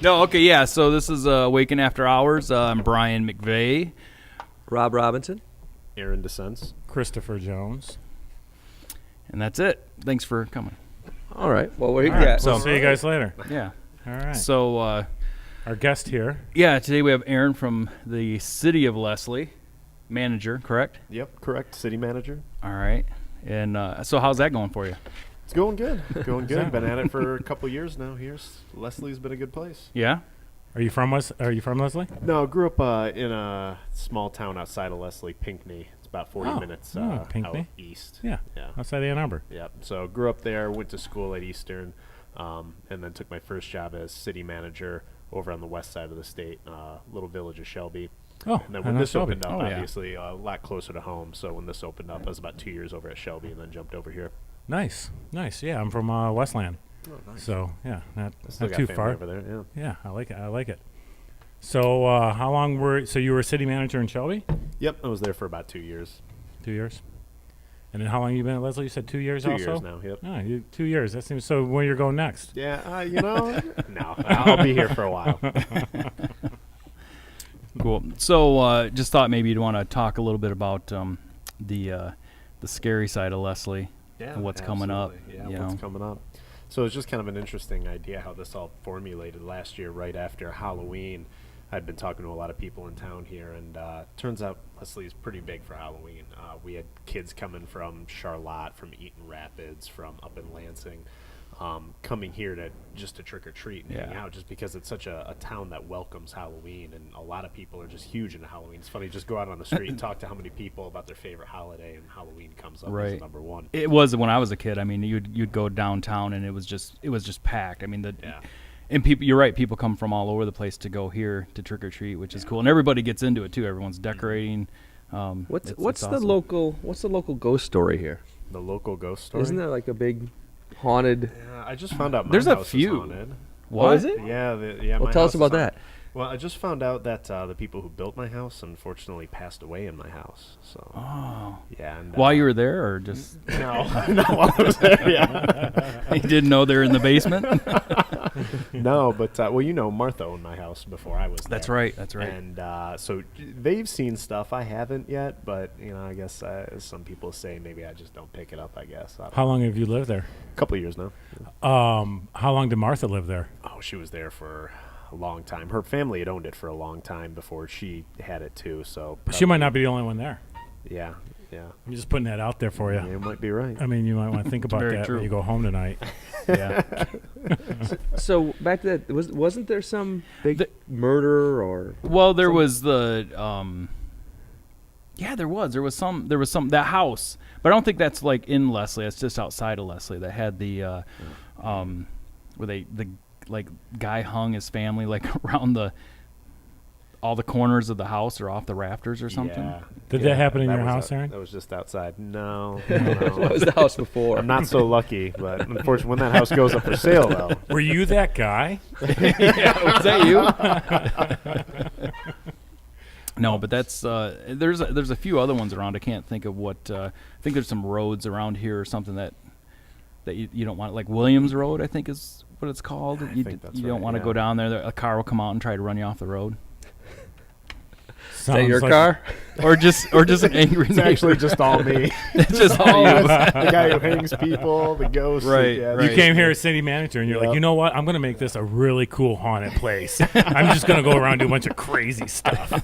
No, okay, yeah. So this is Awaken After Hours. I'm Brian McVeigh. Rob Robinson. Aaron DeSense. Christopher Jones. And that's it. Thanks for coming. All right. Well, we're All right, we'll see you guys later. Yeah. All right. So, our guest here. yeah, today we have Aaron from the city of Leslie, manager, correct? Yep, correct. City manager. All right. And so how's that going for you? It's going good. Going good. Been at it for a couple years now. Leslie's been a good place. Yeah? Are you from Leslie? No, grew up in a small town outside of Leslie, Pinckney. It's about 40 minutes Pinckney. out east. Yeah. Outside of Ann Arbor. Yep. So grew up there, went to school at Eastern, and then took my first job as city manager over on the west side of the state, little village of Shelby. Oh, And then when this Shelby. opened up, Oh, yeah. obviously a lot closer to home. So when this opened up, I was about 2 years over at Shelby and then jumped over here. Nice. Yeah, I'm from Westland. Oh, nice. So, yeah, not Still got too family far. over there, yeah. Yeah, I like it. So, how long so you were city manager in Shelby? Yep, I was there for about 2 years. 2 years. And then how long you been at Leslie? You said 2 years 2 also? years now, yep. Oh, 2 years. That seems so. Where you're going next? Yeah, no, I'll be here for a while. Cool. So just thought maybe you'd want to talk a little bit about the scary side of Leslie. Yeah, and what's coming up. Yeah, you what's know? coming up. So it's just kind of an interesting idea how this all formulated last year right after Halloween. I'd been talking to a lot of people in town here, and turns out Leslie is pretty big for Halloween. We had kids coming from Charlotte, from Eaton Rapids, from up in Lansing, coming here to trick or treat and hang out, just because it's such a town that welcomes Halloween, and a lot of people are just huge into Halloween. It's funny, just go out on the street and talk to how many people about their favorite holiday, and Halloween comes up as number one. It was when I was a kid. I mean, you'd go downtown and it was just packed. I mean, and people, you're right, people come from all over the place to go here to trick or treat, which is cool, and everybody gets into it too. Everyone's decorating. What's awesome. the local ghost story here? The local ghost story? Isn't there like a big haunted? Yeah, I just found out my There's a house few. is haunted. What? Oh, is it? Yeah, Well, my tell us house about is that. haunted. Well, I just found out that the people who built my house unfortunately passed away in my house. So, yeah. And, While you were there, or just no, while I was there. Yeah. you didn't know they're in the basement? No, but Martha owned my house before I was there. That's right. And so they've seen stuff I haven't yet, but I guess some people say maybe I just don't pick it up. I guess. How long have you lived there? A couple of years now. How long did Martha live there? Oh, she was there for a long time. Her family had owned it for a long time before she had it too. So She might not be the only one there. Yeah. I'm just putting that out there for you. You might be right. I mean, you might want to think about very that true. when you go home tonight. Yeah. So back to that, wasn't there some big murder or? Well, there was the there was some that house, but I don't think that's like in Leslie. It's just outside of Leslie that had the where the like guy hung his family like around all the corners of the house or off the rafters or something. Yeah. Did that happen in your was house, Aaron? That was just outside. No. What was the house before? I'm not so lucky, but unfortunately, when that house goes up for sale, though. Were you that guy? Was that you? No, but that's there's a few other ones around. I can't think of what. I think there's some roads around here or something that you don't want, like Williams Road, I think is what it's called. I think that's you don't right, want to go down there. A car will come out and try to run you off the road. Is that your car? Or just an angry It's neighbor. actually just all me. It's just all you. The guy who hangs people, the ghost. Right, Yeah, right. You came here as city manager, and you're like, you know what? I'm going to make this a really cool haunted place. I'm just going to go around and do a bunch of crazy stuff.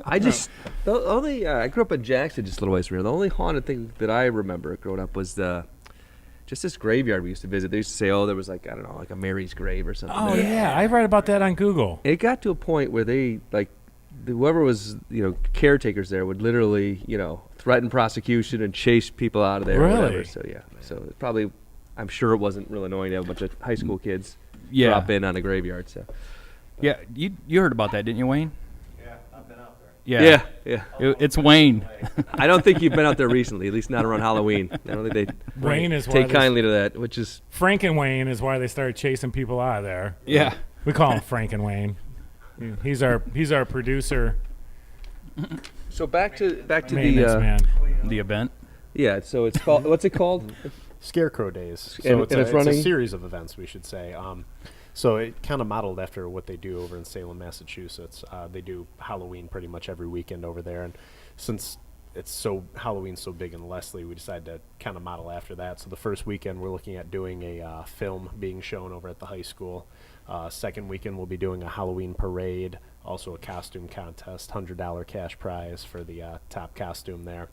I grew up in Jackson, just a little ways from here. The only haunted thing that I remember growing up was just this graveyard we used to visit. They used to say, there was like a Mary's grave or something. Oh, yeah. I read about that on Google. It got to a point where they whoever was caretakers there would literally threaten prosecution and chase people out of there. Really? Or whatever. So so it probably, I'm sure it wasn't real annoying to have a bunch of high school kids drop in on a graveyard. So Yeah, you heard about that, didn't you, Wayne? Yeah, I've been out there. yeah. It's Wayne. I don't think you've been out there recently, at least not around Halloween. I don't think they Wayne is why take kindly to that, which is Frank and Wayne is why they started chasing people out of there. Yeah. We call him Frank and Wayne. He's our producer. so back to Maintenance the man. The event. yeah. So it's called what's it called? Scarecrow Days. And So it's it's running? a series of events, we should say. So it kind of modeled after what they do over in Salem, Massachusetts. They do Halloween pretty much every weekend over there, and since Halloween's so big in Leslie, we decided to kind of model after that. So the first weekend we're looking at doing a film being shown over at the high school. Second weekend we'll be doing a Halloween parade, also a costume contest, $100 cash prize for the top costume there.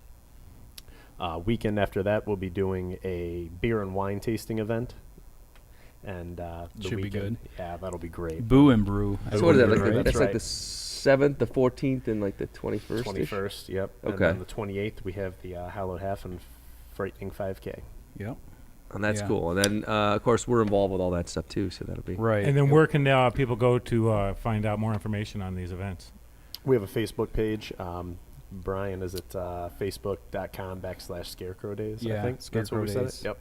Weekend after that we'll be doing a beer and wine tasting event. And the should weekend, be good. Yeah, that'll be great. Boo and Brew. So what is that? Like Right. that's That's like right. the 7th, the 14th, and like the 21st. 21st, yep. Okay. And then the 28th we have the Hallowed Half and Frightening 5K. Yep. And that's Yeah. cool. And then of course we're involved with all that stuff too. So that'll be Right. And then where can people go to find out more information on these events? We have a Facebook page. Brian, is it facebook.com/Scarecrow Days? Yeah, I think that's Scarecrow where we said Days. it. Yep.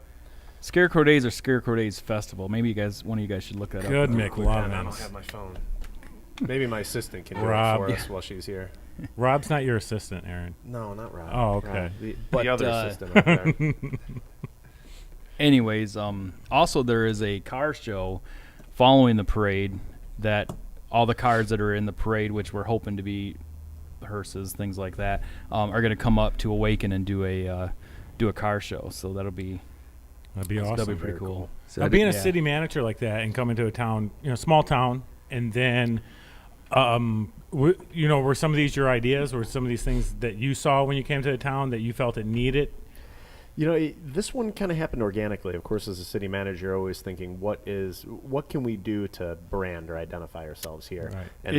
Scarecrow Days or Scarecrow Days Festival. Maybe one of you guys should look that Good, up. Mick Quick, I don't Lovins. have my phone. Maybe my assistant can do Rob. it for us while she's here. Rob's not your assistant, Aaron. No, not Rob. Oh, okay. Rob, the But, other assistant up there. Anyways, also there is a car show following the parade that all the cars that are in the parade, which we're hoping to be hearses, things like that, are going to come up to Awaken and do a car show. So that'll be Awesome. that'll be pretty Very cool. cool. So Now, that'd be- being a yeah. city manager like that and coming to a town, small town, and then, were some of these your ideas? Were some of these things that you saw when you came to the town that you felt it needed? This one kind of happened organically. Of course, as a city manager, you're always thinking, what can we do to brand or identify ourselves here? Right. And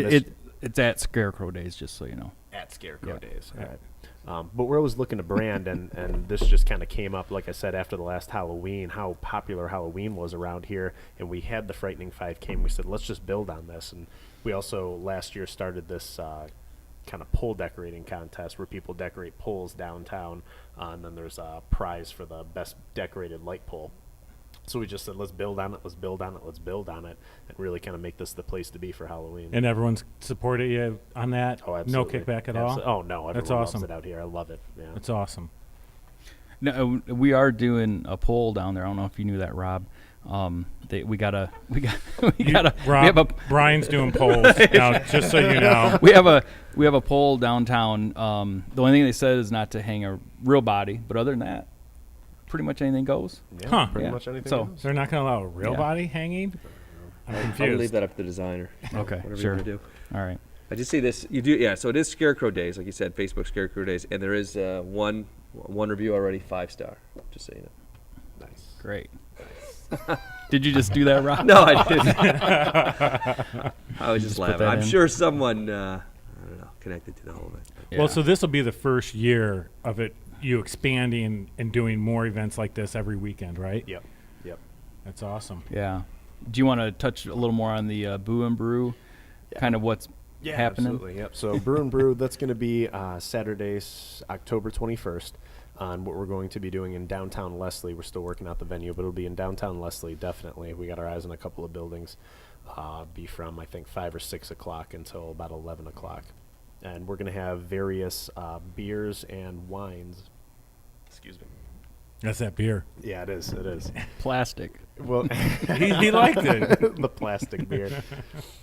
It's at Scarecrow Days, just so you know. at Scarecrow Yeah. Days. Yeah. All right. But we're always looking to brand, and this just kind of came up, like I said, after the last Halloween, how popular Halloween was around here, and we had the Frightening 5K, and we said, let's just build on this. And we also, last year, started this kind of pole decorating contest where people decorate poles downtown, and then there's a prize for the best decorated light pole. So we just said, let's build on it, let's build on it, let's build on it, and really kind of make this the place to be for Halloween. And everyone's supported you on that? Oh, No absolutely. kickback at all? Oh, no, everyone That's loves awesome. it out here. I love it. Yeah. That's awesome. No, we are doing a poll down there. I don't know if you knew that, Rob. We gotta we have a Brian's doing polls now, just so you know. we have a poll downtown. The only thing they said is not to hang a real body, but other than that, pretty much anything goes. Yeah, Huh. pretty Yeah. much anything So- goes. They're not going to allow a real Yeah. body hanging? I'm I'll leave confused. that up to the designer. Okay, Whatever sure. you want to do. All right. I just see this. You do, yeah. So it is Scarecrow Days, like you said, Facebook Scarecrow Days, and there is one review already, 5-star. Just so you know. Nice. Great. Did you just do that, Rob? No, I didn't. I was just put laughing. that I'm in? sure someone, I don't know, connected to the whole thing. Yeah. Well, so this will be the first year of it, you expanding and doing more events like this every weekend, right? Yep. Yep. That's awesome. Yeah. Do you want to touch a little more on the Boo and Brew? Kind of what's happening? Absolutely. Yep. So Brew and Brew, that's going to be Saturday, October 21st, on what we're going to be doing in downtown Leslie. We're still working out the venue, but it'll be in downtown Leslie, definitely. We got our eyes on a couple of buildings. Be from, I think, 5 or 6 o'clock until about 11 o'clock. And we're going to have various beers and wines. Excuse me. That's that beer. Yeah, it is. It is. Plastic. Well, He liked it. the plastic beer.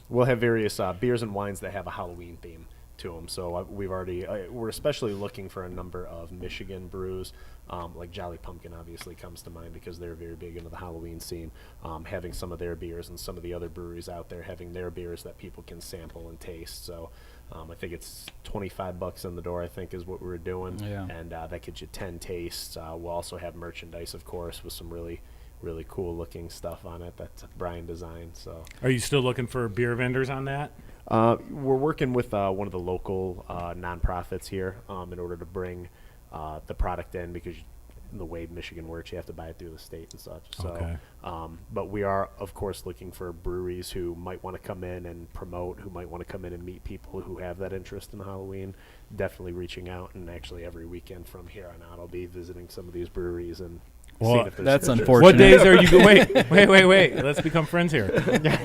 We'll have various beers and wines that have a Halloween theme to them. So we're especially looking for a number of Michigan brews, like Jolly Pumpkin obviously comes to mind because they're very big into the Halloween scene. Having some of their beers and some of the other breweries out there having their beers that people can sample and taste. So I think it's $25 in the door, I think, is what we're doing. Yeah. And that gets you 10 tastes. We'll also have merchandise, of course, with some really cool looking stuff on it that Brian designed. So Are you still looking for beer vendors on that? we're working with one of the local nonprofits here in order to bring the product in because the way Michigan works, you have to buy it through the state and such. So, Okay. but we are, of course, looking for breweries who might want to come in and promote, who might want to come in and meet people who have that interest in Halloween. Definitely reaching out, and actually every weekend from here on out, I'll be visiting some of these breweries and Well, seeing if there's That's interest. unfortunate. What days are you wait. Let's become friends here.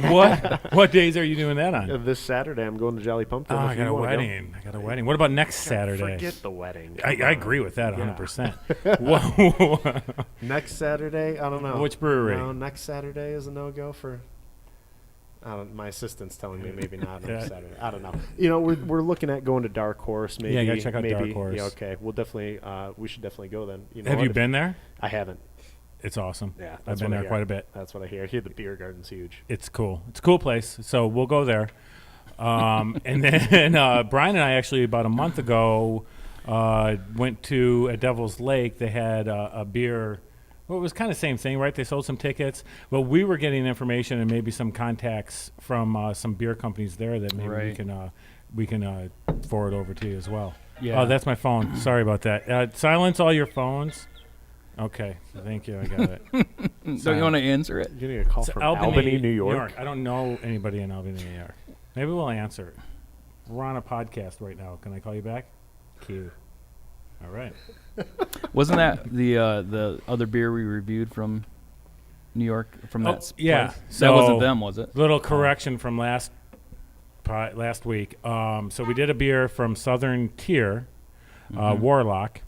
What days are you doing that on? This Saturday, I'm going to Jolly Pumpkin. Oh, if I you got a wanna go. wedding. I got a wedding. What about next Saturday? Forget the wedding. I Come on. agree with that Yeah. 100%. Whoa. Next Saturday, I don't know. Which brewery? No, next Saturday is a no-go for My assistant's telling me maybe not on Yeah. Saturday. I don't know. You know, we're looking at going to Dark Horse. Maybe. Yeah, you gotta check out maybe, Dark Horse. Yeah, okay. We'll definitely. We should definitely go then. You know Have what? you If- been there? I haven't. It's awesome. Yeah, I've that's been what I there hear. quite a bit. That's what I hear. I hear the beer garden's huge. It's cool. It's a cool place. So we'll go there. And then Brian and I actually about a month ago went to a Devil's Lake. They had a beer. Well, it was kind of the same thing, right? They sold some tickets, but we were getting information and maybe some contacts from some beer companies there that maybe we can forward over to you as well. Yeah. Oh, that's my phone. Sorry about that. Silence all your phones. Okay, thank you. I got it. Don't you want to answer it? You're getting a call It's from Albany, New York. I don't know anybody in Albany, New York. Maybe we'll answer it. We're on a podcast right now. Can I call you back? Cue. All right. Wasn't that the other beer we reviewed from New York from that? Yeah. place? So That wasn't them, was it? Little correction from last week. So we did a beer from Southern Tier, Warlock.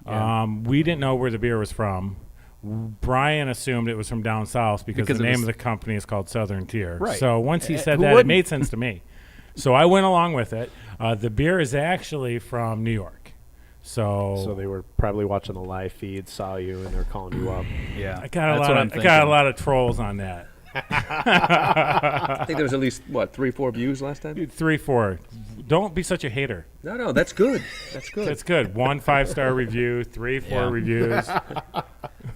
Yeah. We didn't know where the beer was from. Brian assumed it was from down south because Because the it name was- of the company is called Southern Tier. Right. So once he said who that, it wouldn't? made sense to me. So I went along with it. The beer is actually from New York. So they were probably watching the live feed, saw you, and they're calling you up. Yeah. I got That's what I'm I got a thinking. lot of trolls on that. I think there was at least 3-4 views last time. 3-4. Don't be such a hater. No, that's good. That's good. That's good. 1 5-star review, 3-4 Yeah. reviews.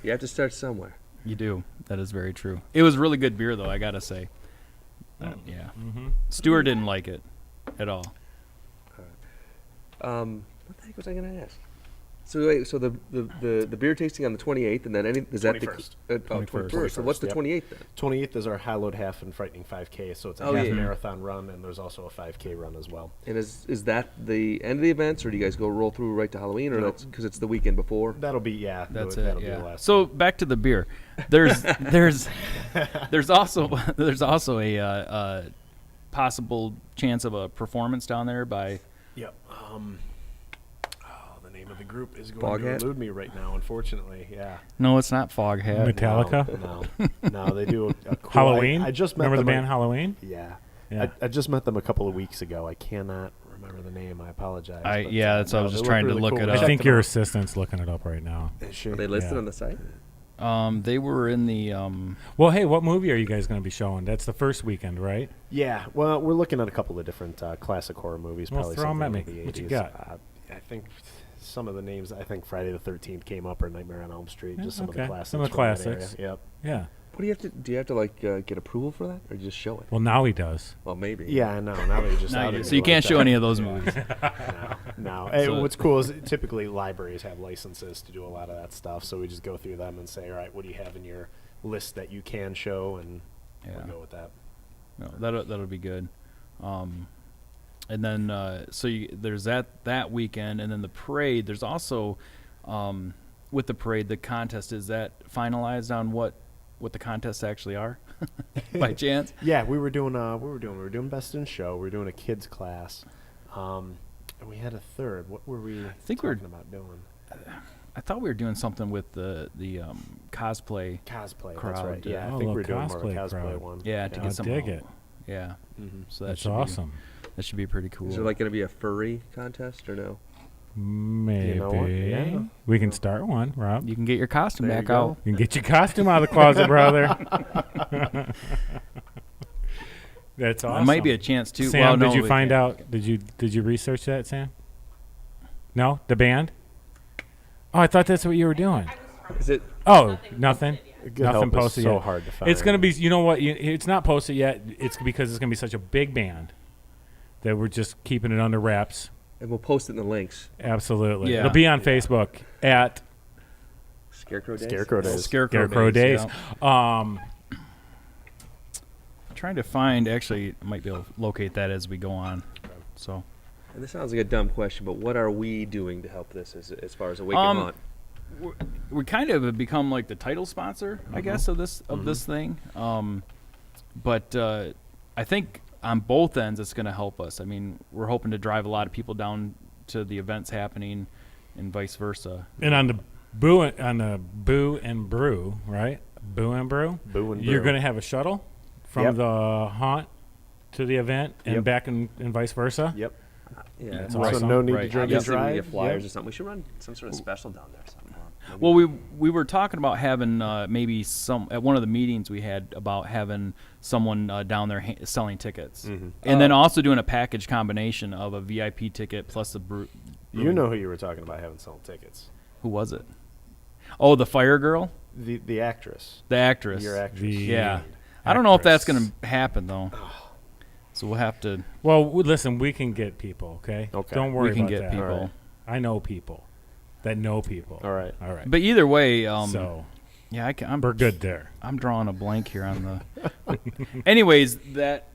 You have to start somewhere. You do. That is very true. It was really good beer, though, I got to say. Yeah. Stuart didn't like it at all. What the heck was I going to ask? So wait, so the beer tasting on the 28th, and then is that 21st. the 21st. 21st? So what's the Yep. 28th then? 28th is our hallowed half and frightening 5K, so it's a Oh, half yeah. marathon run, and there's also a 5K run as well. And is that the end of the events, or do you guys go roll through right to Halloween, or No. that's because it's the weekend before? That'll be That's that'll it. be the Yeah. last. So back to the beer. There's also a possible chance of a performance down there by. Yep. The name of the group is going Foghat? to elude me right now, unfortunately. Yeah. No, it's not Foghat. Metallica? No, they do a cool. Halloween? I just met Remember the them band Halloween? Yeah. Yeah. I just met them a couple of weeks ago. I cannot remember the name. I apologize. but, Yeah, that's what I was they just look trying to really look cool. it We up. I checked think them your out. assistant's looking it up right now. Is she? Are they listed Yeah. on the site? They were in the. Well, hey, what movie are you guys going to be showing? That's the first weekend, right? Yeah. Well, we're looking at a couple of different classic horror movies. Well, Probably throw 'em something at in me. the What you 80s. got? I think some of the names. I think Friday the 13th came up, or Nightmare on Elm Street. Yeah, Just some of okay. the classics. Some of the from that area. classics. Yep. Yeah. What do you have to do? You have to like get approval for that, or you just show it? Well, now he does. Well, maybe. Yeah, I know. Now they just No, outed so me you can't like show that. any of those movies. No. Hey, So- what's cool is typically libraries have licenses to do a lot of that stuff, so we just go through them and say, all right, what do you have in your list that you can show, and Yeah. we'll go with that. No, that'll be good. And then there's that weekend, and then the parade. There's also with the parade, the contest. Is that finalized on what the contests actually are, by chance? Yeah, we were doing best in show. We were doing a kids class, and we had a third. What were we think we're- talking about doing? I thought we were doing something with the cosplay. Cosplay. That's Crowd, right. Yeah, oh, I think a we're doing more of a cosplay cosplay crowd. one. Yeah, to I get some. dig it. Yeah. Mm-hmm. So that That's should awesome. That should be pretty cool. Is there like going to be a furry contest or no? Maybe. know what? Yeah. We can start one, Rob. You can get your costume There you back go. out. You can get your costume out of the closet, brother. That's awesome. There might be a chance too. Sam, well, no, did you we find can't. out? Did you research that, Sam? No, the band. Oh, I thought that's what you were doing. Is it? Oh, nothing. Good Nothing help is posted so yet. hard to find. It's gonna be. You know what? It's not posted yet. It's because it's gonna be such a big band that we're just keeping it under wraps. And we'll post it in the links. Absolutely. Yeah. It'll be on Yeah. Facebook at Scarecrow Days. Scarecrow Days. Scarecrow Days. yeah. Trying to find. Actually, I might be able to locate that as we go on. So. And this sounds like a dumb question, but what are we doing to help this as far as Awaken Hunt? We kind of have become like the title sponsor, I guess, of this thing. But I think on both ends, it's going to help us. I mean, we're hoping to drive a lot of people down to the events happening, and vice versa. and on the Boo and Brew, right? Boo and Brew. Boo and You're Brew. going to have a shuttle from Yep. the haunt to the event and Yep. back and vice versa. Yep. Yeah. That's So awesome. no need Right. to drink and Obviously, we drive. get flyers Yep. or something. We should run some sort of special down there. Or something. Maybe- Well, we were talking about having maybe some at one of the meetings we had about having someone down there selling tickets, and then also doing a package combination of a VIP ticket plus a You know who you were talking about having selling tickets. who was it? Oh, the fire girl, The actress. the actress. Your actress. Yeah, I don't know if that's actress. going to happen though. So we'll have to. Well, listen, we can get people, okay? Okay. Don't worry We can about get that. people. All right. I know people that know people. All right. All right. But either way, So yeah, I'm we're good there. I'm drawing a blank here on the. Anyways, that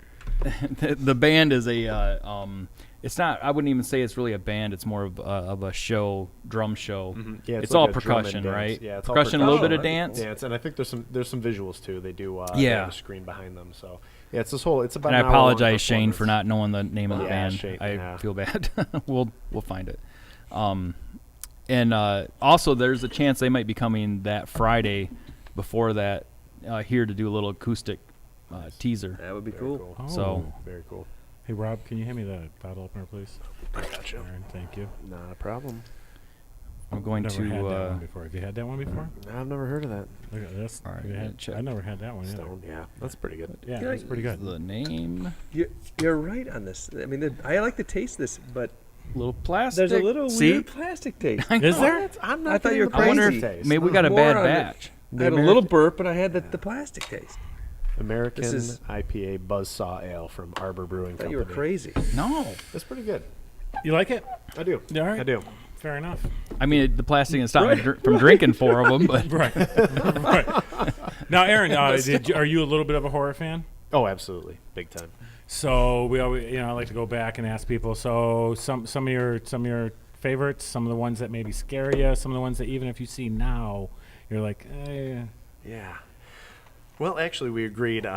the band is a. It's not. I wouldn't even say it's really a band. It's more of a show, drum show. Yeah, It's like all a drum and percussion, dance. right? Yeah, it's all percussion, a little bit percussion. of dance. Yeah, and I think there's some visuals too. They do. They Yeah. have a screen behind them. So yeah, it's this whole. It's about. And I an hour-long apologize, Shane, for performance. not knowing the name of the Yeah, band. Shane, I yeah. feel bad. we'll find it. And also, there's a chance they might be coming that Friday before that here to do a little acoustic teaser. That would be Very cool. Oh. So- Very cool. Hey, Rob, can you hand me the bottle opener, please? Gotcha. Aaron, thank you. Not a problem. I'm going Never had that to. one before. Have you had that one before? No, I've never heard of that. Look at this. All right, Have you had- check. I never had that one either. Stone. Yeah, that's pretty good. Yeah, Yeah, it's pretty good. The name, You're right on this. I mean, I like the taste of this, but little plastic. there's a little See? weird plastic taste. Is there? I'm I thought you were I wonder crazy. if maybe we got a More bad on the- batch. I had a little burp, and I had the plastic taste. American This is- IPA Buzzsaw Ale from Arbor Brewing I thought Company. you were crazy. No, That's pretty good. You like it? I do. Yeah, all right. I do. Fair enough. I mean the plastic didn't stop me from drinking 4 of them, but Right. Right. Now, Aaron, are you a little bit of a horror fan? Oh, absolutely, big time. So we always, I like to go back and ask people. So some of your favorites, some of the ones that maybe scare you, some of the ones that even if you see now, you're like, Yeah. Well, actually, we agreed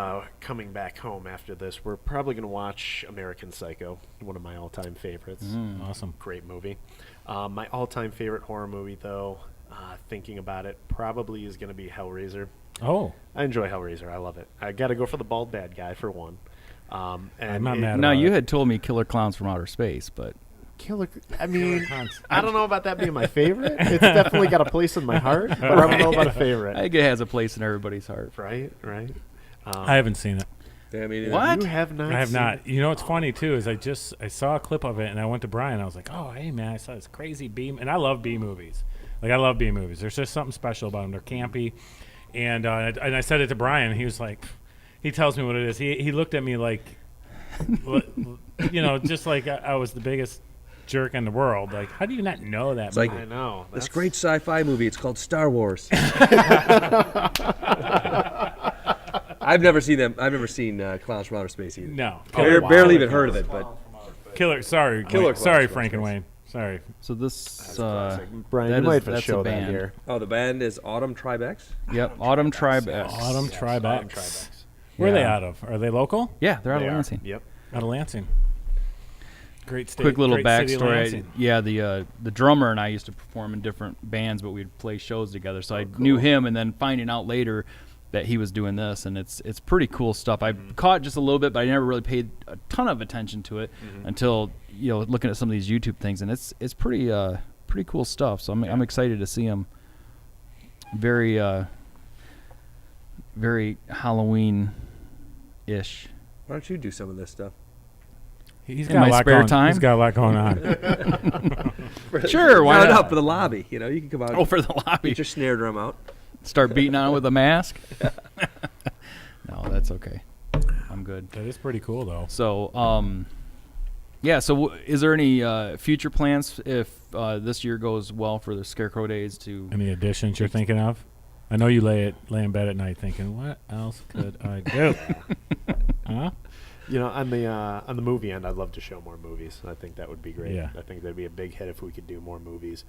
coming back home after this, we're probably going to watch American Psycho, one of my all-time favorites. awesome. Great movie. My all-time favorite horror movie, though, thinking about it, probably is going to be Hellraiser. Oh, I enjoy Hellraiser. I love it. I got to go for the bald bad guy for one. And I'm not mad now about you it. had told me Killer Clowns from Outer Space, but Killer. I mean, Clowns. I don't know about that being my favorite. It's definitely got a place in my heart, but I don't know about a I favorite. think it has a place in everybody's heart. Right. I haven't seen it. Yeah, I mean, What? You have not. I have seen not. it? You know what's funny too is I saw a clip of it and I went to Brian. I was like, oh hey man, I saw this crazy B, and I love B movies. Like I love B movies. There's just something special about them. They're campy, and I said it to Brian. And he was like, he tells me what it is. He looked at me like, just like I was the biggest jerk in the world. Like, how do you not know that? It's like- movie? I know. this That's great sci-fi movie. It's called Star Wars. I've never seen them. I've never seen Clowns from Outer Space either. No, Barely even heard of it, but Killer. Sorry, Killer sorry, Clowns Frank and from Wayne. Sorry. So this, classic. Brian, that you is- might have to that's a show that band. here. oh, the band is Autumn Tribex. yep, Autumn Tribe X. Autumn Tribex. Tribex. Where are they Yeah. out of? Are they local? Yeah, they're out They of are. Lansing. Yep. Out of Lansing. Great state. Quick little great city of backstory. Lansing. Yeah, the drummer and I used to perform in different bands, but we'd play shows together. So I knew him, and then finding out later that he was doing this, and it's pretty cool stuff. I caught just a little bit, but I never really paid a ton of attention to it until looking at some of these YouTube things, and it's pretty cool stuff. So I'm excited to see him. Very very Halloween-ish. Why don't you do some of this stuff? He's In got my a lot spare going, time? He's got a lot going on. Sure, why no, not? for the lobby. You can come out. Oh, for the lobby. Get your snare drum out. Start beating on it with a mask. No, that's okay. I'm good. That is pretty cool, though. So, yeah. So, is there any future plans if this year goes well for the Scarecrow Days? To Any additions you're thinking of? I know you lay in bed at night thinking, what else could I do? Huh? You know, on the movie end, I'd love to show more movies. I think that would be great. Yeah. I think that'd be a big hit if we could do more movies.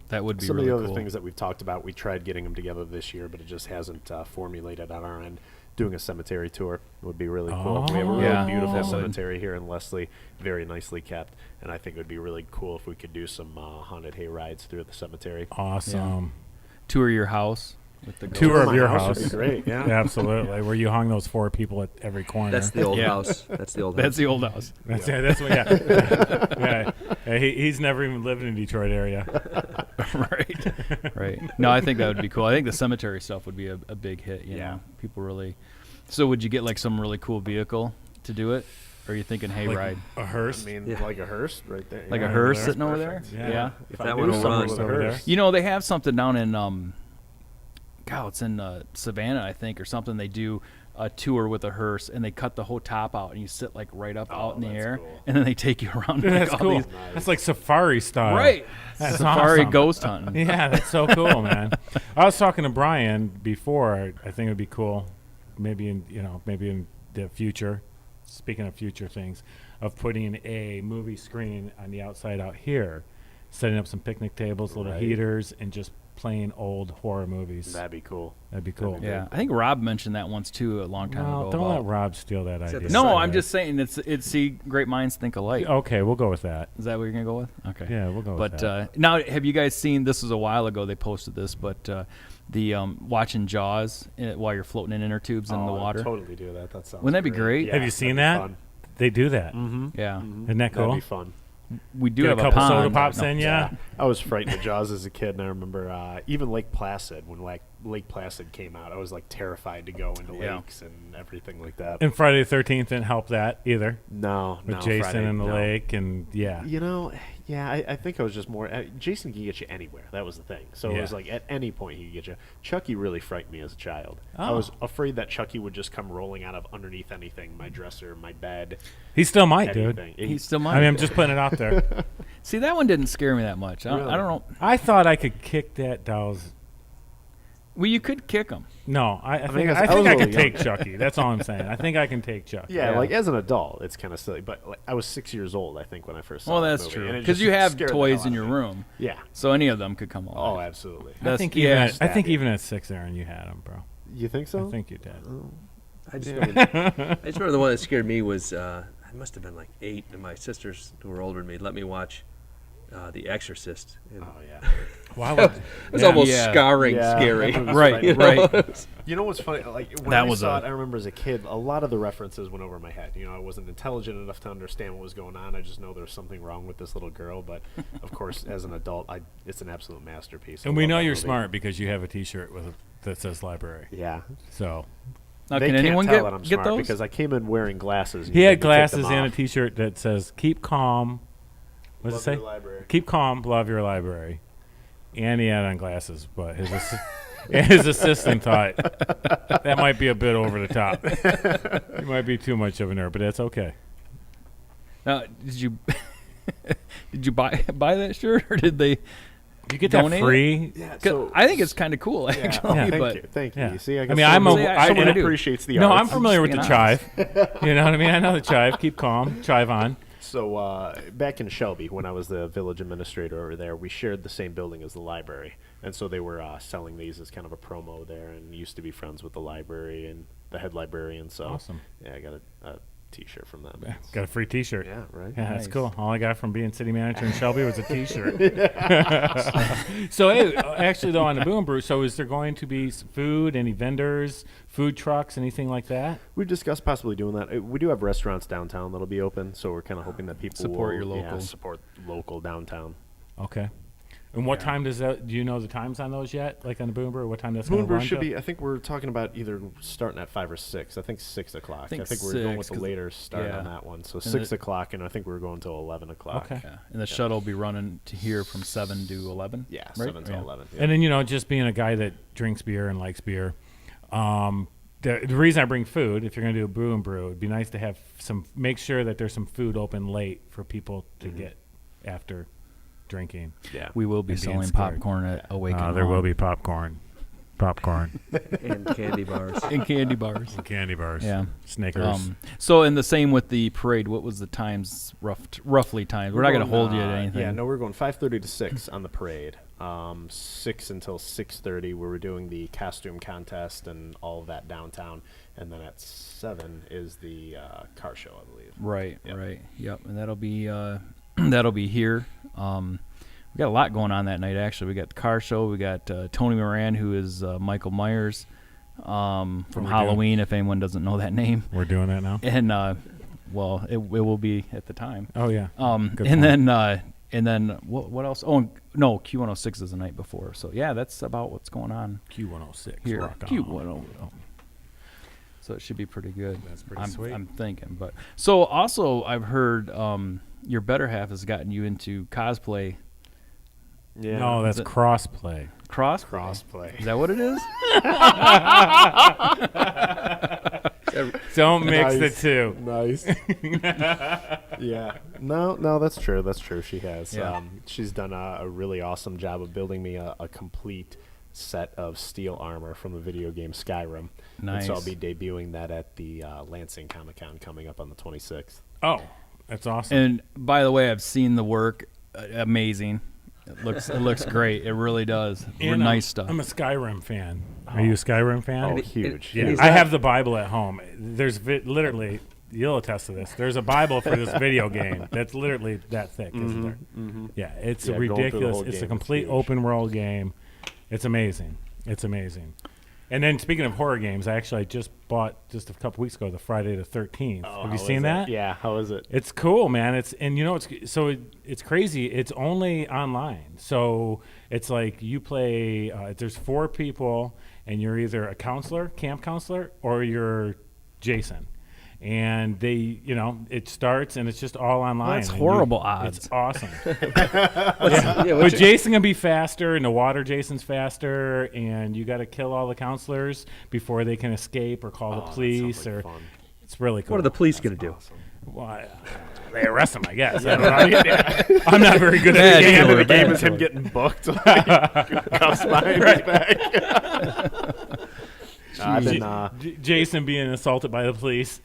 that would be Some really of the other cool. things that we've talked about, we tried getting them together this year, but it just hasn't formulated on our end. Doing a cemetery tour would be really cool. We have a really Yeah, beautiful that would. cemetery here in Leslie, very nicely kept, and I think it would be really cool if we could do some haunted hay rides through the cemetery. Awesome. Tour your house. with the Tour ghost. of your would house. be great. Yeah. Absolutely, where you hung those 4 people at every corner. That's the old Yeah. house. That's the old That's house. the old house. That's what. Yeah. Yeah, he's never even lived in the Detroit area. Right. No, I think that would be cool. I think the cemetery stuff would be a big hit. You know, people really. So would you get like some really cool vehicle to do it, or are you thinking Like hayride, a hearse. I mean, Yeah. like a hearse right there. like yeah. a hearse there. sitting over there? Perfect. Yeah. If I that knew one will someone run. with a over there. hearse. You know, they have something down in it's in Savannah, I think, or something. They do a tour with a hearse, and they cut the whole top out, and you sit like right up out in the that's air, cool. and then they take you around. Dude, like, that's all cool. these- That's like safari style. Right. That's Safari awesome. ghost hunting. Yeah, that's so cool, man. I was talking to Brian before. I think it would be cool, maybe in the future. Speaking of future things, of putting a movie screen on the outside out here, setting up some picnic tables, little Right. heaters, and just playing old horror movies. That'd be cool. That'd be cool. Yeah, I think Rob mentioned that once too a long time No, ago. don't let about- Rob steal that Is that idea. the No, side I'm of just saying it's see great minds think alike. Okay, we'll go with that. Is that what you're gonna go with? Okay. Yeah, we'll go with But that. now, have you guys seen? This was a while ago. They posted this, but the watching Jaws while you're floating in inner tubes in the I'd water. totally do that. That sounds. Wouldn't that be great? Yeah, Have you seen that'd that? be fun. They do that. Mm-hmm. Yeah, Isn't that cool? That'd be fun. we do Get have a couple pond. soda pops No. in, yeah. I was frightened of Jaws as a kid, and I remember even Lake Placid, when Lake Placid came out, I was like terrified to go into Yeah. lakes and everything like that. And Friday the 13th didn't help that either. No, With no, Jason Friday, in the no. lake, and yeah. You know, yeah, I think I was just more. Jason could get you anywhere. That was the thing. So it was Yeah. like at any point he could get you. Chucky really frightened me as a child. I Oh. was afraid that Chucky would just come rolling out of underneath anything, my dresser, my bed, He still might, dude. anything. He still might. I mean, I'm just putting it out there. See, that one didn't scare me that much. I don't know. I thought I could kick that doll's. Well, you could kick him. No, I think mean, I, I was think a I little could take Chucky. That's all I'm saying. I think I can take Chucky. Yeah, Yeah. like as an adult, it's kind of silly. But like, I was 6 years old, I think, when I first saw Well, that that's movie, true and it because just you have scared the toys hell in out your of me. room, Yeah. so any of them could come Oh, alive. absolutely. I That's- think yeah. even I think even at 6, Aaron, you had him, bro. You think so? I think you did. I just remember the one that scared me was I must have been like 8, and my sisters who were older than me let me watch The Exorcist. And Oh yeah. Why would? it was Yeah. almost Yeah. scarring Yeah, scary. that was Right, you know? right. You know what's funny? Like when That I was saw a- it, I remember as a kid, a lot of the references went over my head. You know, I wasn't intelligent enough to understand what was going on. I just know there was something wrong with this little girl. But of course, as an adult, it's an absolute masterpiece. I And we love know that you're movie. smart because you have a T-shirt that says library. Yeah. So Now, They can can't anyone tell that I'm get smart those? because I came in wearing glasses. and he you had take them glasses and a off. T-shirt that says "Keep calm." What does it Love say? your library. Keep calm, love your library. And he had on glasses, but his assistant thought that might be a bit over the top. He might be too much of a nerd, but that's okay. Now, did you did you buy that shirt or did they? You get Donate that it? free. Yeah, 'Cause so I think it's kind of cool actually, Yeah. Thank but you, thank Yeah. you. See, I, I guess mean, I'm someone, a- someone I do. appreciates the No, art. I'm familiar with the being chive. You know what I mean? I know the chive. Keep calm. Chive on. So back in Shelby, when I was the village administrator over there, we shared the same building as the library, and so they were selling these as kind of a promo there, and used to be friends with the library and the head librarian. So Awesome. yeah, I got a T-shirt from them. Got a free T-shirt. Yeah, right. Yeah, that's Nice. cool. All I got from being city manager in Shelby was a T-shirt. So, hey, actually, though, on the Boom Brew, so is there going to be food, any vendors, food trucks, anything like that? We've discussed possibly doing that. We do have restaurants downtown that'll be open, so we're kind of hoping that people Support will, your yeah, locals. support local downtown. Okay. And what time does that? Do you know the times on those yet? Like on the Boom Brew, what time that's going to Moonbrew run? should till? be. I think we're talking about either starting at 5 or 6. I think 6 o'clock. I think think we're going with 6, the 'cause- later start yeah. on that one. So And 6 it- o'clock, and I think we're going till 11 o'clock. Okay. yeah. And the shuttle will be running to here from 7 to 11. Yeah, right? 7 to Yeah. 11. Yeah. And then, just being a guy that drinks beer and likes beer, the reason I bring food, if you're going to do a brew and brew, it'd be nice to have make sure that there's some food open late for people to get after drinking. yeah. We will be And being selling scared. popcorn at Awaken. There will be popcorn. Popcorn. And candy bars. and candy bars. Candy bars. Yeah. Snickers. So, and the same with the parade. What was the times, roughly times? We're not going to hold you to anything. Yeah, no, we're going 5:30 to 6 on the parade. 6 until 6:30, where we're doing the costume contest and all of that downtown, and then at 7 is the car show, I believe. Right, Yep. right. Yep, and that'll be that'll be here. we got a lot going on that night. Actually, we got the car show. We got Tony Moran, who is Michael Myers from Halloween. If anyone doesn't know that name, We're doing that now. and well, it will be at the time. Oh yeah. Good And point. then what else? Oh no, Q106 is the night before. So yeah, that's about what's going on Q106 here. rock on. Q106. So it should be pretty good. That's pretty sweet. I'm thinking, but so also I've heard your better half has gotten you into cosplay. Yeah. No, that's Is it- crossplay. crossplay. Is that what it is? Don't mix the Nice. two. Nice. Yeah. No, that's true. That's true. She has. Yeah. She's done a really awesome job of building me a complete set of steel armor from the video game Skyrim. And so I'll Nice. be debuting that at the Lansing Comic-Con coming up on the 26th. Oh, that's awesome. And by the way, I've seen the work. Amazing. It looks great. It really does. And Nice stuff. I'm a Skyrim fan. Are you a Skyrim fan? Oh, And it- huge. Yeah, he's I not- have the Bible at home. There's literally, you'll attest to this. There's a Bible for this video game that's literally that thick, isn't there? Yeah, it's Yeah, going through the ridiculous. whole It's a game, complete it's huge. open world game. It's amazing. It's amazing. And then speaking of horror games, I just bought just a couple weeks ago the Friday the 13th. Oh, Have you how seen is that? it? Yeah. How is it? It's cool, man. It's crazy. It's only online, so it's like you play. There's 4 people, and you're either a counselor, camp counselor, or you're Jason. And it starts and it's just all online. That's and horrible odds. It's awesome. Yeah, But Jason can be faster, and the water Jason's faster, and you got to kill all the counselors before they can escape or call the police. Like Or fun. it's really cool. what are the police going to do? Well, they arrest him, I guess. I don't know. I'm not very good Bad at the game. killer, The game bad is him killer. getting booked. Cuffs behind his back. I've been, Jason being assaulted by the police.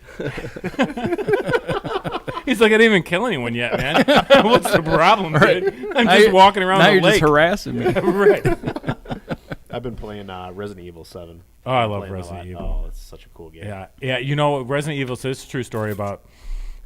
He's like, I didn't even kill anyone yet, man. What's the problem, dude? I'm just walking around now the you're lake. just harassing me. Right. I've been playing Resident Evil 7. Oh, I Been love playing a Resident lot. Evil. Oh, it's such a cool game. Yeah. You know, Resident Evil. So this is a true story about.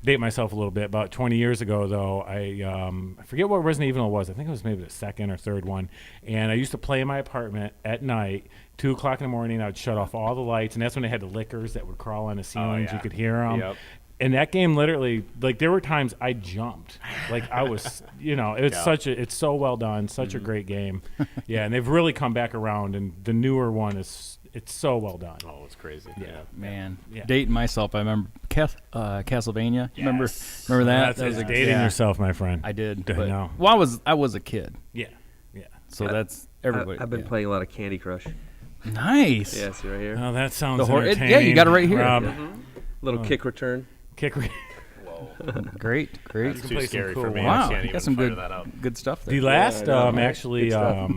Date myself a little bit. About 20 years ago, though, I forget what Resident Evil was. I think it was maybe the second or third one. And I used to play in my apartment at night, 2 o'clock in the morning. I would shut off all the lights, and that's when they had the lickers that would crawl on the ceilings. yeah. You could hear them. Yep. And that game literally, like, there were times I jumped. Like, I was, it's so well done, such a great game. Yeah, and they've really come back around, and the newer one it's so well done. Oh, it's crazy. Yeah. Man, Yeah. dating myself. I remember Castlevania. Remember that? That's That was a dating yeah, yourself, my friend. I did. I But, know. well, I was a kid, Yeah. so Yeah. that's everybody. I've been yeah. playing a lot of Candy Crush. Nice. Yeah, see right here. Oh, that sounds The hor- it- entertaining. yeah, you got it right here. Rob, Little kick return. kick. Great. It's can too play some scary cool for me. ones. I Wow, can't you even got some fire good that up. good stuff there. The last, I know, right? actually, Good stuff.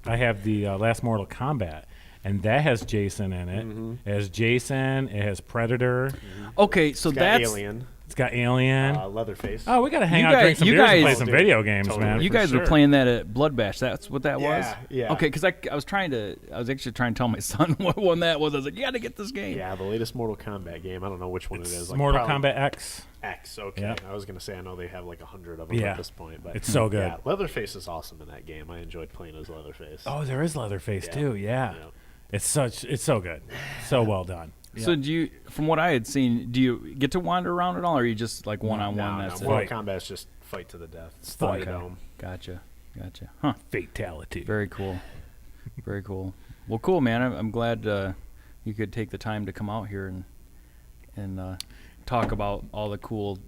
I have the last Mortal Kombat, and that has Jason in it. It has Jason. It has Predator. Okay, so It's got that's Alien, It's got Alien. Leatherface. Oh, we gotta hang You out, guys- drink some you beers, and guys- play some Dude, video games, totally. man. you for guys were sure. playing that at Blood Bash. That's what that was. Yeah. Okay, because I was actually trying to tell my son what one that was. I was like, you got to get this game. Yeah, the latest Mortal Kombat game. I don't know which one it is. It's Like Mortal probably Kombat X. X. Okay, Yeah. I was gonna say I know they have like 100 of them Yeah. at this point, but It's so good. Yeah, Leatherface is awesome in that game. I enjoyed playing as Leatherface. Oh, there is Leatherface Yeah. too. Yeah. Yeah. It's so good, so well done. So do you, from what I had seen, do you get to wander around at all, or are you just like one-on-one? No, That's Mortal it? Kombat's just fight to the death. It's Fight. Thunderdome. Gotcha. Huh. Fatality. Very cool. Very cool. Well, cool, man. I'm glad you could take the time to come out here and talk about all the cool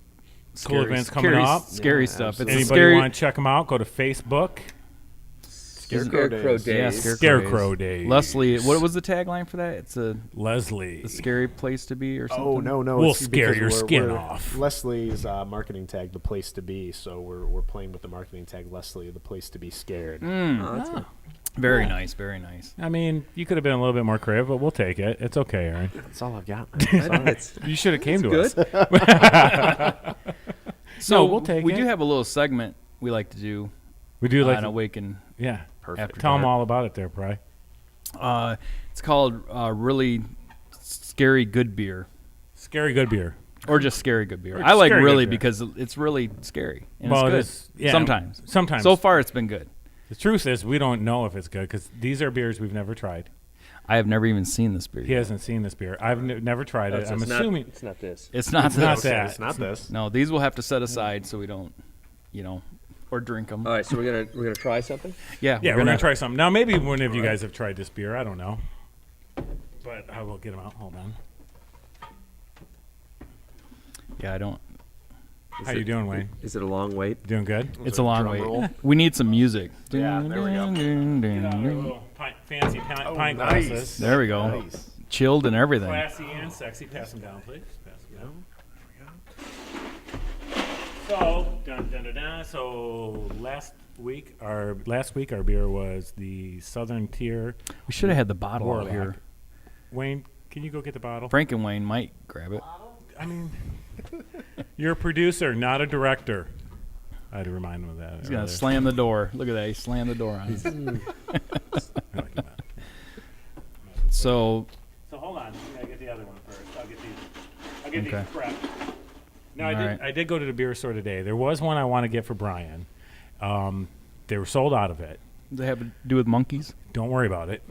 events coming up. Scary Yeah, stuff. absolutely. It's a Anybody scary. want to check them out? Go to Facebook. Scarecrow Days. Yeah, Scarecrow Days. Leslie, what was the tagline for that? It's a Leslie. scary place to be, or something. Oh no, We'll it's scare because your skin off. Leslie's marketing tag, the place to be. So we're playing with the marketing tag, Leslie, the place to be scared. Oh, that's good. Very nice. Very nice. I mean, you could have been a little bit more creative, but we'll take it. It's okay, Aaron. That's all I've got. I know, it's You should have came to good. us. So we'll take we it. do have a little segment we like to do We do like on Awaken. yeah. After Tell them dark. all about it there, Bri. It's called really scary good beer. Scary good beer. Or just scary good beer. Or I like scary really good beer. because it's really scary. And Well, it it's is- good. yeah, Sometimes. sometimes. So far, it's been good. The truth is, we don't know if it's good because these are beers we've never tried. I have never even seen this beer. He hasn't seen this beer. I've never tried it. So I'm it's assuming it's not this. It's not It's this. not that. It's not this. No, these we'll have to set aside so we don't, or drink them. All right, so we're gonna try something. Yeah, Yeah, we're gonna try something. Now, maybe one of you guys have tried this beer. I don't know, but I will get them out. Hold on. Yeah, I don't. How you doing, Wayne? Is it a long wait? Doing good? It's a long drum wait. roll. We need some music. Yeah, there we go. Get out our little fancy pint nice. glasses. There we go. Nice. Chilled and everything. Classy and sexy. Pass them down, please. Pass them down. So, dun, dun, dun, dun. So last week our beer was the Southern Tier. We should have had the bottle out Warlock. here. Wayne, can you go get the bottle? Frank and Wayne might grab it. I mean, you're a producer, not a director. I had to remind him of that. He's gonna slam the door. Look at that. He slammed the door on us. So So hold on. I gotta get the other one first. I'll get Okay. these prepped. No, All right. I did go to the beer store today. There was one I want to get for Brian. They were sold out of it. does it have to do with monkeys? Don't worry about it.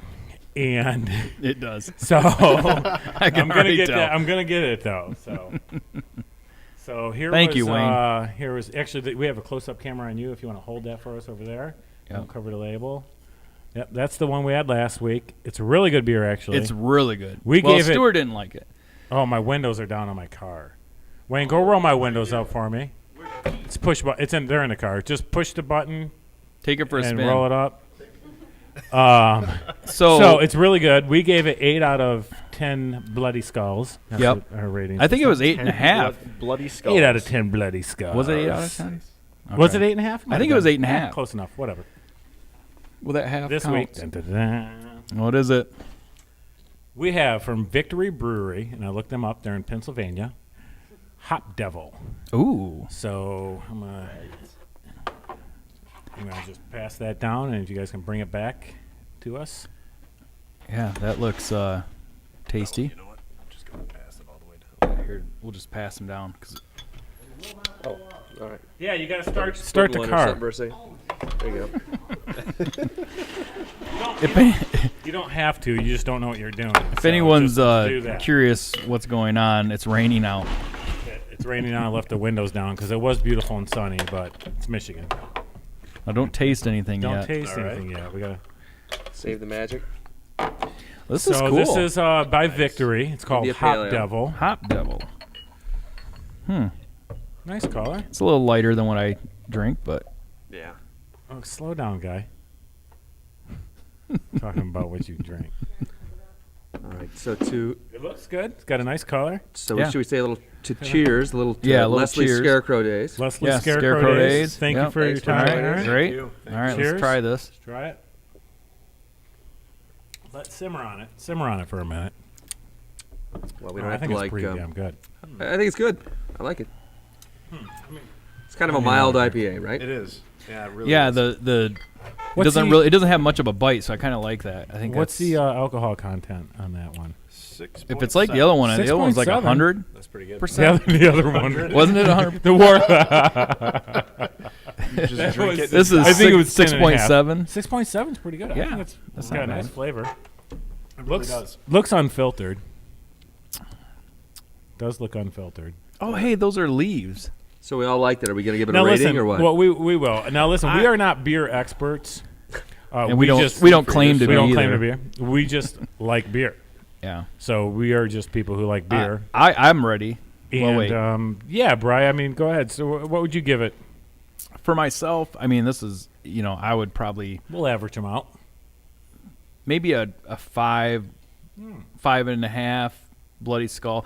And It does. so I can I'm gonna already get tell. that. I'm gonna get it though. So here Thank was, you, Wayne. Here was actually we have a close-up camera on you if you want to hold that for us over there. Yep. Don't cover the label. Yep, that's the one we had last week. It's a really good beer, actually. It's really good. We well, gave it- Stuart didn't like it. Oh, my windows are down on my car. Wayne, go roll my windows up for me. It's push button. They're in the car. Just push the button Take it for a and spin. roll it up. So, So it's really good. We gave it 8 out of 10 bloody skulls. That's Yep. what our rating. I think it was 8.5. Bloody skulls. 8 out of 10 bloody skulls. Was it 8 out of 10? Was it Okay. 8.5? I think it was 8.5. Close enough. Whatever. Will that half This count? week, dun, dun, dun, What is it? we have from Victory Brewery, and I looked them up. They're in Pennsylvania. Hop Devil. Ooh. So I'm gonna just pass that down, and if you guys can bring it back to us. Yeah, that looks tasty. You know what? I'm just going to pass it all the way down. Here, we'll just pass them down. 'Cause Oh, all right. Yeah, you gotta start Split the one or car. something for a second. There you go. You don't have to. You just don't know what you're doing. if anyone's do that. curious what's going on, it's raining out. It's raining out. I left the windows down because it was beautiful and sunny, but it's Michigan. I don't taste anything Don't yet. taste All right. anything yet. We gotta. Save the magic. This is So cool. this is by Victory. It's called India Hop Pale Ale. Devil. Hop Devil. Nice color. It's a little lighter than what I drink, but Yeah. Oh, slow down, guy. Talking about what you drink. All right. So to It looks good. It's got a nice color. Yeah. should we say a little to cheers? A little to Yeah, a little Leslie cheers. Scarecrow Days. Leslie yeah, Scarecrow Days. Thank you Yep. for your Thanks for time. joining All us. right. Great. you. All right, Cheers. let's try this. Let's try it. Let's simmer on it. Simmer on it for a minute. Well, we don't I have think to it's like. pretty damn good. I think it's good. I like it. It's kind of a mean, mild I IPA, right? It is. Yeah, it really Yeah, is. it What's doesn't the- really. It doesn't have much of a bite, so I kind of like that. I think What's that's, the alcohol content on that one? 6. if it's like the other one, the other one's like 6.7. 100%. That's pretty good. The other one. Wasn't it 100? The war. You just drink it. This is I think it was 6.7. 6.7 is pretty good. I Yeah, think it's not got a bad. nice flavor. It really does. Looks unfiltered. Does look unfiltered. Oh, hey, those are leaves. So we all liked it. Are we going to give it Now a rating listen, or what? well, we will. Now listen, we are not beer experts. And we don't claim to we be don't claim to either. be. We just like beer. Yeah. So we are just people who like beer. I'm ready. Well, wait. And yeah, Bri, I mean, go ahead. So what would you give it? For myself, I mean, this is, I would probably We'll average them out. maybe a 5, 5.5 Bloody Skull.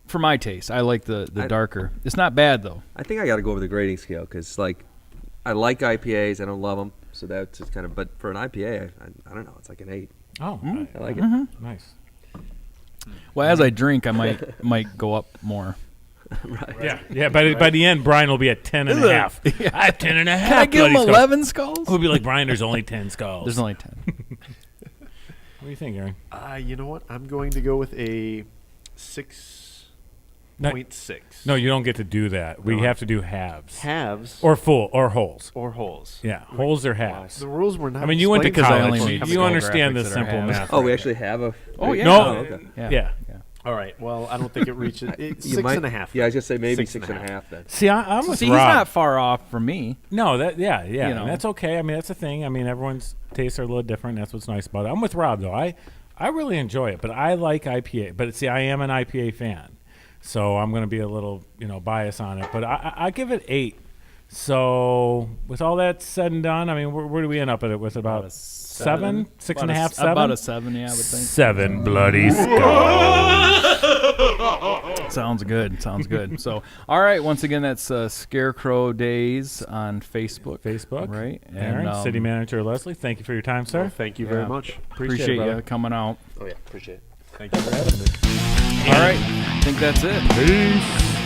For my taste, I like the darker. It's not bad though. I think I got to go over the grading scale because, like, I like IPAs. I don't love them, so that's just kind of. But for an IPA, I don't know. It's like an 8. Oh, I like it. nice. Well, as I drink, I might go up more. Right. Yeah. By the end, Brian will be at 10 and a half. I have 10 and a half. Can I give him bloody skulls. 11 skulls? We'll be like, Brian, there's only 10 skulls. There's only 10. What do you think, Aaron? You know what? I'm going to go with a 6. 0.6. No, you don't get to do that. We have to do halves. Halves Or full, or holes. or holes. Yeah, holes or halves. The rules were not. I mean, you went to Because I only college. made You school understand the graphics that are simple halves. math. Oh, we actually have a. Oh, yeah. No. okay. Yeah. All right. Well, I don't think it reaches. It's You 6.5. Yeah, I was just say maybe 6.5 6.5 then. See, I'm with See, Rob. he's not far off from me. No, yeah, You and know. that's okay. I mean, that's the thing. I mean, everyone's tastes are a little different. That's what's nice about it. I'm with Rob though. I really enjoy it, but I like IPA. But see, I am an IPA fan, so I'm going to be a little biased on it. But I give it 8. So with all that said and done, I mean, where do we end up at it with about 7, 6.5, 7? About a 7, yeah, I would think. 7 bloody skulls. Sounds good. Sounds good. So, all right. Once again, that's Scarecrow Days on Facebook. Right. Aaron, City Manager Leslie, thank you for your time, sir. Well, thank you very much. Appreciate it, you brother. coming out. Oh yeah, appreciate it. Thank you for having me. All right. I think that's it. Peace.